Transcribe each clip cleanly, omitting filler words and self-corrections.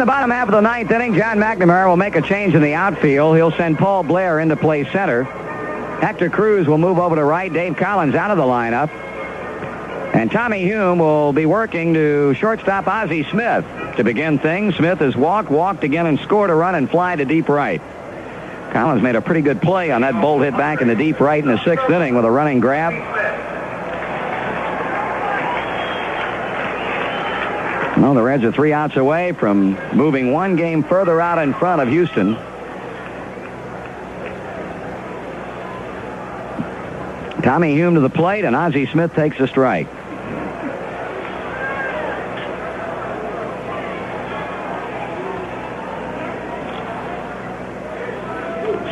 the bottom half of the ninth inning, John McNamara will make a change in the outfield. He'll send Paul Blair into play center. Hector Cruz will move over to right. Dave Collins out of the lineup. And Tommy Hume will be working to shortstop Ozzie Smith. To begin things, Smith has walked again, and scored a run and fly to deep right. Collins made a pretty good play on that bolt hit back in the deep right in the sixth inning with a running grab. Well, the Reds are 3 outs away from moving one game further out in front of Houston. Tommy Hume to the plate, and Ozzie Smith takes a strike.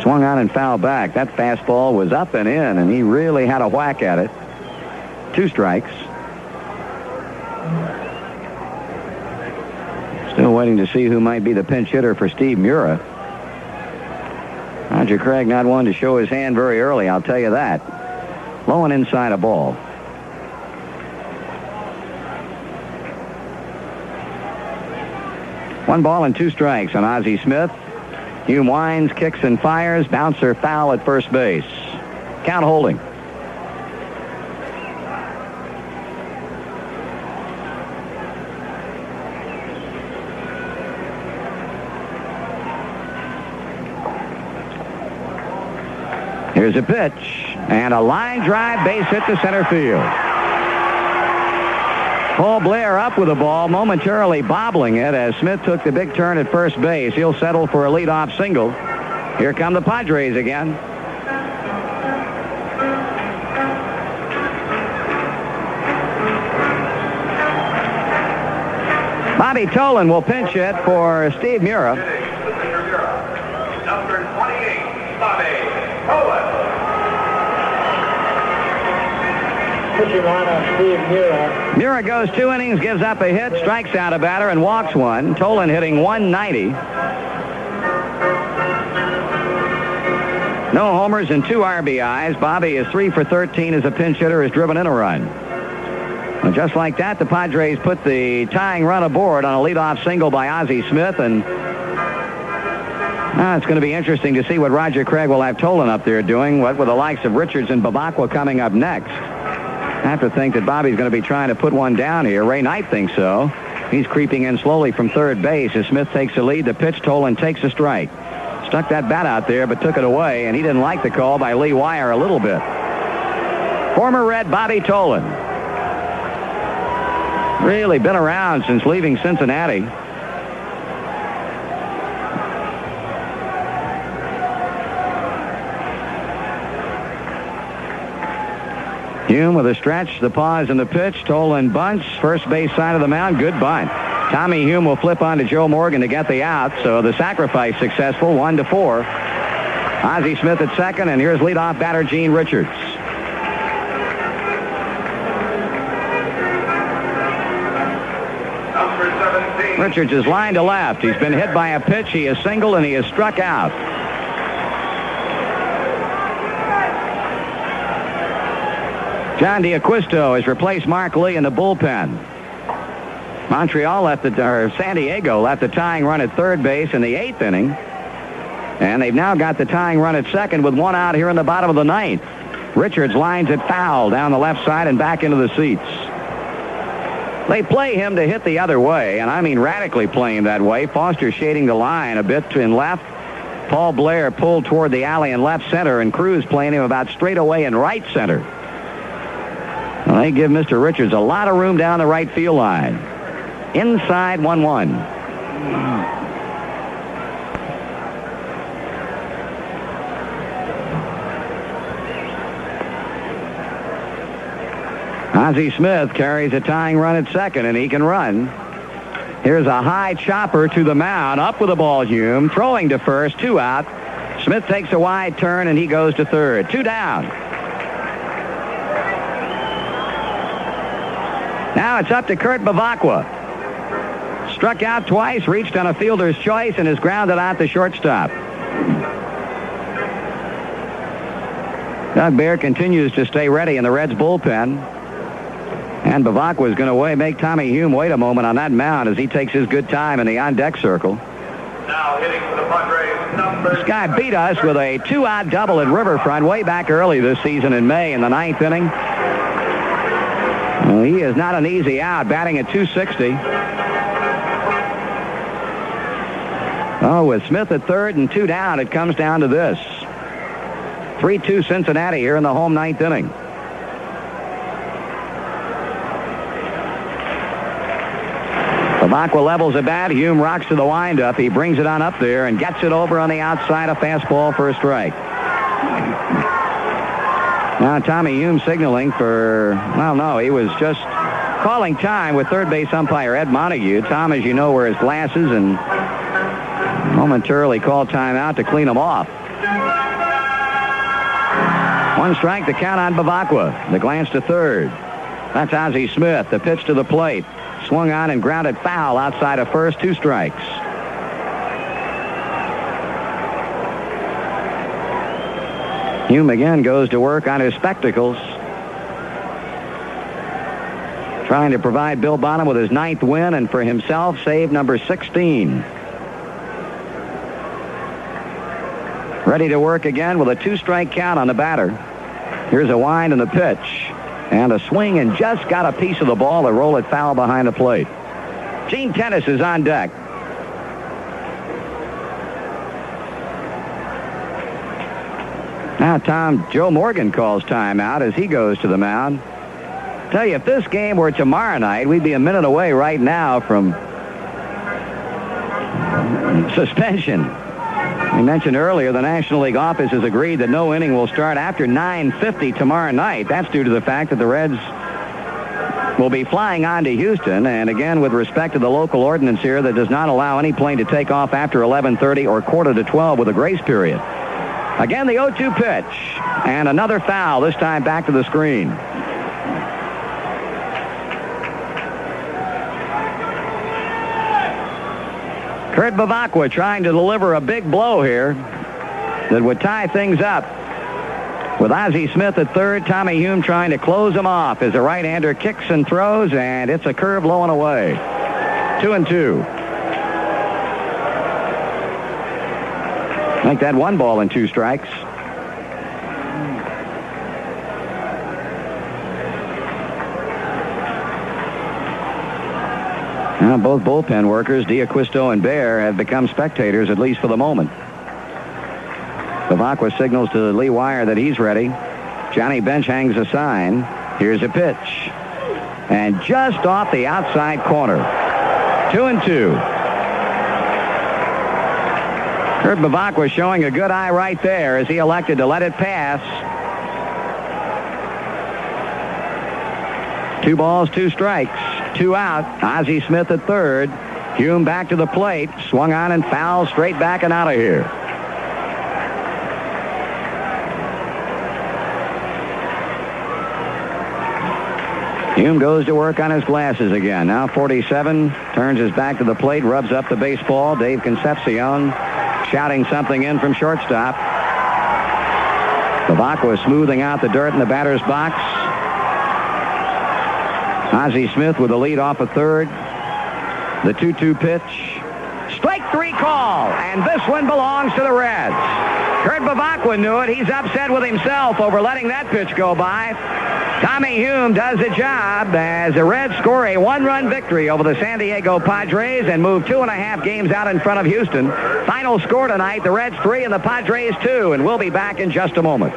Swung on and fouled back. That fastball was up and in, and he really had a whack at it. 2 strikes. Still waiting to see who might be the pinch hitter for Steve Mura. Roger Craig not one to show his hand very early, I'll tell you that. Low and inside a ball. One ball and 2 strikes on Ozzie Smith. Hume winds, kicks, and fires. Bouncer foul at first base. Count holding. Here's a pitch, and a line drive, base hit to center field. Paul Blair up with the ball, momentarily bobbling it as Smith took the big turn at first base. He'll settle for a leadoff single. Here come the Padres again. Bobby Tolan will pinch hit for Steve Mura. Number 28, Bobby Tolan. Pitching on Steve Mura. Mura goes 2 innings, gives up a hit, strikes out a batter, and walks one. Tolan hitting 190. No homers and 2 RBIs. Bobby is 3 for 13 as a pinch hitter, has driven in a run. And just like that, the Padres put the tying run aboard on a leadoff single by Ozzie Smith, and it's going to be interesting to see what Roger Craig will have Tolan up there doing, what with the likes of Richards and Bavacqua coming up next. I have to think that Bobby's going to be trying to put one down here. Ray Knight thinks so. He's creeping in slowly from third base as Smith takes the lead. The pitch, Tolan takes a strike. Stuck that bat out there, but took it away, and he didn't like the call by Lee Wire a little bit. Former Red Bobby Tolan. Really been around since leaving Cincinnati. Hume with a stretch, the pause and the pitch. Tolan bunts, first base side of the mound, good bunt. Tommy Hume will flip on to Joe Morgan to get the out, so the sacrifice successful, 1-4. Ozzie Smith at second, and here's leadoff batter Gene Richards. Richards is lined to left. He's been hit by a pitch. He is singled, and he is struck out. John D'Acquisto has replaced Mark Lee in the bullpen. San Diego left the tying run at third base in the 8th inning. And they've now got the tying run at second with 1 out here in the bottom of the 9th. Richards lines it foul down the left side and back into the seats. They play him to hit the other way, and I mean radically play him that way. Foster shading the line a bit in left. Paul Blair pulled toward the alley in left center, and Cruz playing him about straight away in right center. Well, they give Mr. Richards a lot of room down the right field line. Inside 1-1. Ozzie Smith carries a tying run at second, and he can run. Here's a high chopper to the mound. Up with the ball, Hume. Throwing to first, 2 out. Smith takes a wide turn, and he goes to third. 2 down. Now it's up to Kurt Bavacqua. Struck out twice, reached on a fielder's choice, and is grounded out to shortstop. Doug Bear continues to stay ready in the Reds bullpen. And Bavacqua is going to make Tommy Hume wait a moment on that mound as he takes his good time in the on-deck circle. Now hitting for the Padres, number... This guy beat us with a 2-out double at Riverfront way back early this season in May in the 9th inning. Well, he is not an easy out, batting at .260. Oh, with Smith at third and 2 down, it comes down to this. 3-2 Cincinnati here in the home 9th inning. Bavacqua levels a bat. Hume rocks to the windup. He brings it on up there and gets it over on the outside, a fastball for a strike. Now Tommy Hume signaling for, well, no, he was just calling time with third base umpire Ed Montague. Tom, as you know, wears glasses and momentarily called timeout to clean them off. 1 strike, the count on Bavacqua. The glance to third. That's Ozzie Smith. The pitch to the plate. Swung on and grounded foul outside of first. 2 strikes. Hume again goes to work on his spectacles, trying to provide Bill Bonham with his 9th win and for himself save number 16. Ready to work again with a 2-strike count on the batter. Here's a wind and the pitch. And a swing and just got a piece of the ball to roll it foul behind the plate. Gene Tennis is on deck. Now Joe Morgan calls timeout as he goes to the mound. Tell you, if this game were tomorrow night, we'd be a minute away right now from suspension. We mentioned earlier the National League office has agreed that no inning will start after 9:50 tomorrow night. That's due to the fact that the Reds will be flying on to Houston. And again, with respect to the local ordinance here that does not allow any plane to take off after 11:30 or 11:45 with a grace period. Again, the 0-2 pitch. And another foul, this time back to the screen. Kurt Bavacqua trying to deliver a big blow here that would tie things up. With Ozzie Smith at third, Tommy Hume trying to close him off as a right-hander kicks and throws, and it's a curve low and away. 2-2. Make that 1 ball and 2 strikes. Now both bullpen workers, D'Acquisto and Bear, have become spectators, at least for the moment. Bavacqua signals to Lee Wire that he's ready. Johnny Bench hangs a sign. Here's a pitch. And just off the outside corner. 2-2. Kurt Bavacqua showing a good eye right there as he elected to let it pass. 2 balls, 2 strikes. 2 out. Ozzie Smith at third. Hume back to the plate. Swung on and fouled straight back and out of here. Hume goes to work on his glasses again. Now 47. Turns his back to the plate. Rubs up the baseball. Dave Concepcion shouting something in from shortstop. Bavacqua smoothing out the dirt in the batter's box. Ozzie Smith with the lead off of third. The 2-2 pitch. Strike 3 call, and this one belongs to the Reds. Kurt Bavacqua knew it. He's upset with himself over letting that pitch go by. Tommy Hume does the job as the Reds score a 1-run victory over the San Diego Padres and move 2.5 games out in front of Houston. Final score tonight, the Reds 3 and the Padres 2, and we'll be back in just a moment.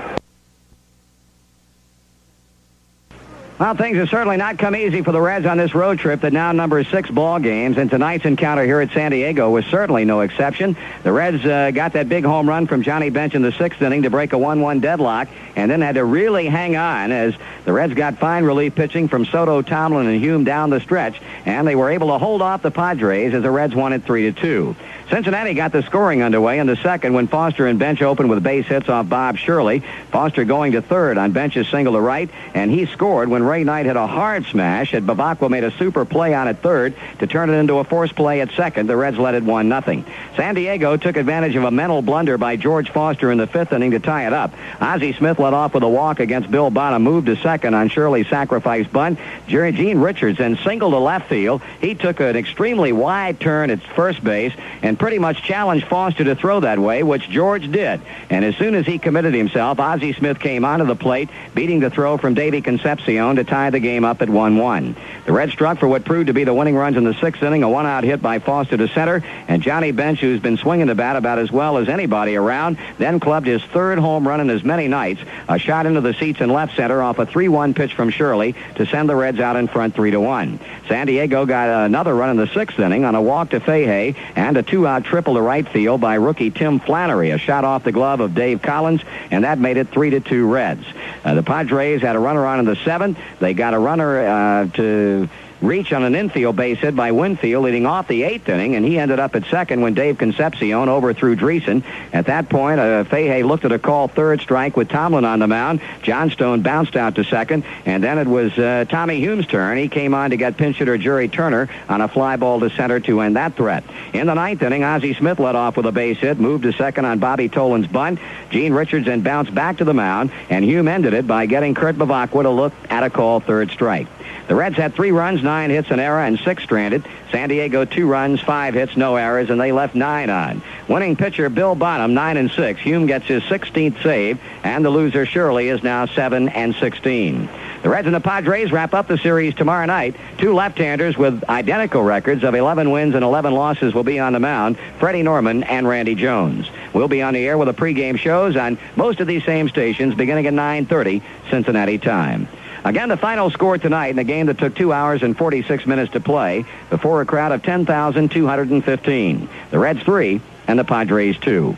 Well, things have certainly not come easy for the Reds on this road trip that now numbers 6 ball games, and tonight's encounter here at San Diego was certainly no exception. The Reds got that big home run from Johnny Bench in the 6th inning to break a 1-1 deadlock, and then had to really hang on as the Reds got fine relief pitching from Soto, Tomlin, and Hume down the stretch, and they were able to hold off the Padres as the Reds won it 3-2. Cincinnati got the scoring underway in the second when Foster and Bench opened with base hits off Bob Shirley. Foster going to third on Bench's single to right, and he scored when Ray Ray Knight hit a hard smash, and Bavacqua made a super play on at third to turn it into a force play at second. The Reds led it 1-0. San Diego took advantage of a mental blunder by George Foster in the fifth inning to tie it up. Ozzie Smith led off with a walk against Bill Bonham, moved to second on Shirley's sacrifice bunt. Gene Richards then singled to left field. He took an extremely wide turn at first base and pretty much challenged Foster to throw that way, which George did. And as soon as he committed himself, Ozzie Smith came onto the plate, beating the throw from Davey Concepcion to tie the game up at 1-1. The Reds struck for what proved to be the winning runs in the sixth inning, a one-out hit by Foster to center, and Johnny Bench, who's been swinging the bat about as well as anybody around, then clubbed his third home run in as many nights, a shot into the seats in left center off a 3-1 pitch from Shirley to send the Reds out in front 3-1. San Diego got another run in the sixth inning on a walk to Fahey and a two-out triple to right field by rookie Tim Flannery, a shot off the glove of Dave Collins, and that made it 3-2 Reds. The Padres had a runner on in the seventh. They got a runner to reach on an infield base hit by Winfield leading off the eighth inning, and he ended up at second when Dave Concepcion overthrew Dreesen. At that point, Fahey looked at a call third strike with Tomlin on the mound. Johnstone bounced out to second, and then it was Tommy Hume's turn. He came on to get pinch hitter Jerry Turner on a fly ball to center to end that threat. In the ninth inning, Ozzie Smith led off with a base hit, moved to second on Bobby Tolan's bunt. Gene Richards then bounced back to the mound, and Hume ended it by getting Kurt Bavacqua to look at a call third strike. The Reds had 3 runs, 9 hits, an error, and 6 stranded. San Diego 2 runs, 5 hits, no errors, and they left 9 on. Winning pitcher Bill Bonham 9-6. Hume gets his 16th save, and the loser Shirley is now 7-16. The Reds and the Padres wrap up the series tomorrow night. 2 left-handers with identical records of 11 wins and 11 losses will be on the mound, Freddie Norman and Randy Jones. We'll be on the air with the pregame shows on most of these same stations beginning at 9:30 Cincinnati time. Again, the final score tonight in a game that took 2 hours and 46 minutes to play before a crowd of 10,215. The Reds 3 and the Padres 2.